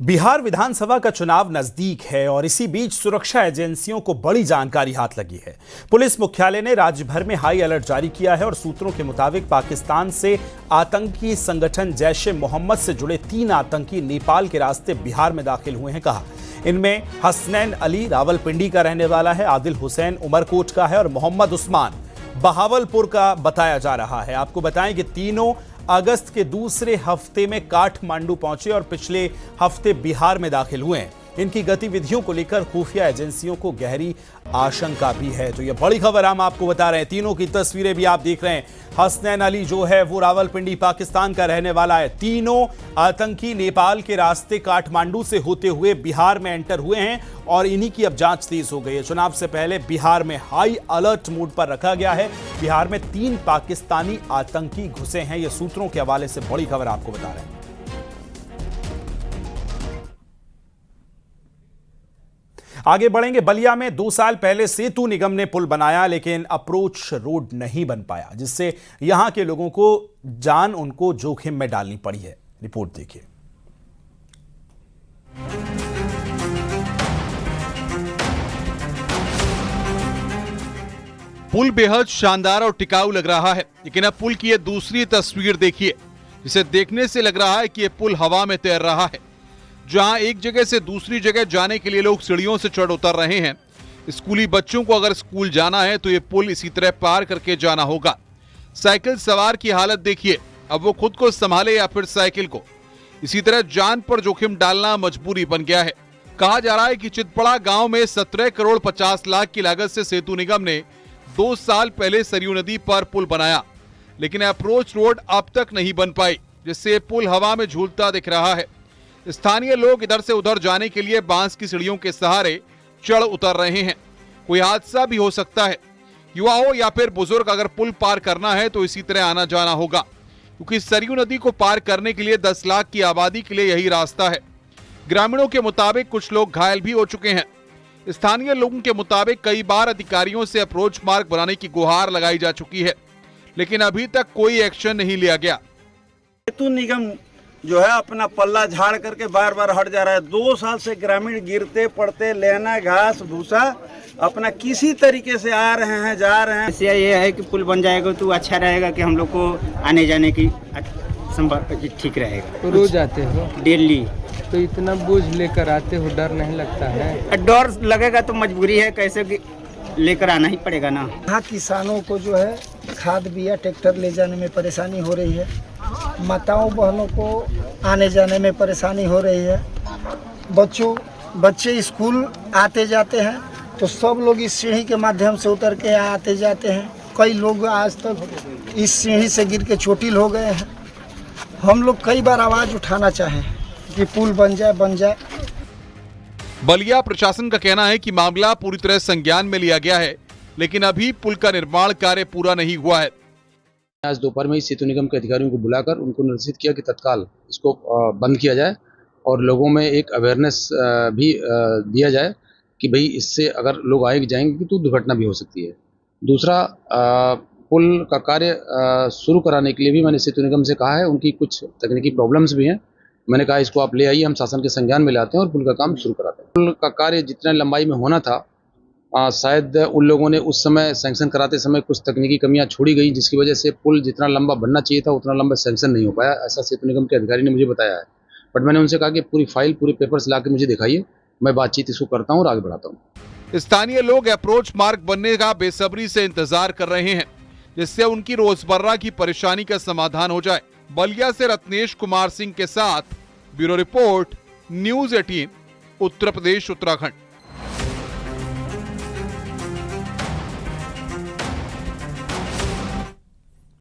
बिहार विधानसभा का चुनाव नजदीक है और इसी बीच सुरक्षा एजेंसियों को बड़ी जानकारी हाथ लगी है। पुलिस मुख्यालय ने राज्य भर में हाई अलर्ट जारी किया है और सूत्रों के मुताबिक पाकिस्तान से आतंकी संगठन जैश ए मोहम्मद से जुड़े 3 आतंकी नेपाल के रास्ते बिहार में दाखिल हुए हैं। कहा इनमें हसनैन अली रावलपिंडी का रहने वाला है, आदिल हुसैन उमरकोट का है और मोहम्मद उस्मान बहावलपुर का बताया जा रहा है। आपको बताएं कि तीनों अगस्त के दूसरे हफ्ते में काठमांडू पहुंचे और पिछले हफ्ते बिहार में दाखिल हुए हैं। इनकी गतिविधियों को लेकर खुफिया एजेंसियों को गहरी आशंका भी है। तो ये बड़ी खबर हम आपको बता रहे हैं। तीनों की तस्वीरें भी आप देख रहे हैं। हसनैन अली जो है वो रावलपिंडी पाकिस्तान का रहने वाला है। तीनों आतंकी नेपाल के रास्ते काठमांडू से होते हुए बिहार में एंटर हुए हैं और इन्हीं की अब जांच तेज हो गई है। चुनाव से पहले बिहार में हाई अलर्ट मोड पर रखा गया है। बिहार में 3 पाकिस्तानी आतंकी घुसे हैं। ये सूत्रों के हवाले से बड़ी खबर आपको बता रहे हैं। आगे बढ़ेंगे। बलिया में 2 साल पहले सेतु निगम ने पुल बनाया, लेकिन अप्रोच रोड नहीं बन पाया, जिससे यहां के लोगों को जान उनको जोखिम में डालनी पड़ी है। रिपोर्ट देखिए। पुल बेहद शानदार और टिकाऊ लग रहा है, लेकिन अब पुल की ये दूसरी तस्वीर देखिए, जिसे देखने से लग रहा है कि ये पुल हवा में तैर रहा है। जहां एक जगह से दूसरी जगह जाने के लिए लोग सीढ़ियों से चढ़ उतर रहे हैं। स्कूली बच्चों को अगर स्कूल जाना है तो ये पुल इसी तरह पार करके जाना होगा। साइकिल सवार की हालत देखिए, अब वो खुद को संभाले या फिर साइकिल को। इसी तरह जान पर जोखिम डालना मजबूरी बन गया है। कहा जा रहा है कि चितपड़ा गांव में 17 करोड़ 50 लाख की लागत से सेतु निगम ने 2 साल पहले सरयू नदी पर पुल बनाया, लेकिन अप्रोच रोड अब तक नहीं बन पाई, जिससे पुल हवा में झूलता दिख रहा है। स्थानीय लोग इधर से उधर जाने के लिए बांस की सीढ़ियों के सहारे चढ़ उतर रहे हैं। कोई हादसा भी हो सकता है। युवा हो या फिर बुजुर्ग, अगर पुल पार करना है तो इसी तरह आना जाना होगा, क्योंकि सरयू नदी को पार करने के लिए 10 लाख की आबादी के लिए यही रास्ता है। ग्रामीणों के मुताबिक कुछ लोग घायल भी हो चुके हैं। स्थानीय लोगों के मुताबिक कई बार अधिकारियों से अप्रोच मार्ग बनाने की गुहार लगाई जा चुकी है, लेकिन अभी तक कोई एक्शन नहीं लिया गया। सेतु निगम जो है अपना पल्ला झाड़ करके बार बार हट जा रहा है। 2 साल से ग्रामीण गिरते पड़ते लेना घास भूसा अपना किसी तरीके से आ रहे हैं, जा रहे हैं। समस्या ये है कि पुल बन जाएगा तो अच्छा रहेगा कि हम लोग को आने जाने की ठीक रहेगा। रोज आते हो? डेली। तो इतना बोझ लेकर आते हो, डर नहीं लगता है? डर लगेगा तो मजबूरी है, कैसे कि लेकर आना ही पड़ेगा ना। यहाँ किसानों को जो है खाद बिया ट्रैक्टर ले जाने में परेशानी हो रही है। माताओं बहनों को आने जाने में परेशानी हो रही है। बच्चे स्कूल आते जाते हैं तो सब लोग इस सीढ़ी के माध्यम से उतर के आते जाते हैं। कई लोग आज तक इस सीढ़ी से गिर के चोटिल हो गए हैं। हम लोग कई बार आवाज़ उठाना चाहें कि पुल बन जाए। बलिया प्रशासन का कहना है कि मामला पूरी तरह संज्ञान में लिया गया है, लेकिन अभी पुल का निर्माण कार्य पूरा नहीं हुआ है। आज दोपहर में ही सेतु निगम के अधिकारियों को बुलाकर उनको निर्देशित किया कि तत्काल इसको बंद किया जाए और लोगों में एक अवेयरनेस भी दिया जाए कि भाई इससे अगर लोग आए जाएंगे तो दुर्घटना भी हो सकती है। दूसरा, पुल का कार्य शुरू कराने के लिए भी मैंने सेतु निगम से कहा है। उनकी कुछ तकनीकी प्रॉब्लम्स भी हैं। मैंने कहा इसको आप ले आइए, हम शासन के संज्ञान में लाते हैं और पुल का काम शुरू कराते हैं। पुल का कार्य जितना लंबाई में होना था, शायद उन लोगों ने उस समय सैंक्शन कराते समय कुछ तकनीकी कमियां छोड़ी गई, जिसकी वजह से पुल जितना लंबा बनना चाहिए था उतना लंबा सैंक्शन नहीं हो पाया। ऐसा सेतु निगम के अधिकारी ने मुझे बताया है। बट मैंने उनसे कहा कि पूरी फाइल, पूरे पेपर्स ला के मुझे दिखाइए, मैं बातचीत इसको करता हूँ और आगे बढ़ाता हूँ। स्थानीय लोग अप्रोच मार्ग बनने का बेसब्री से इंतजार कर रहे हैं, जिससे उनकी रोजमर्रा की परेशानी का समाधान हो जाए। बलिया से रत्नेश कुमार सिंह के साथ bureau report, news 18, Uttar Pradesh, Uttarakhand.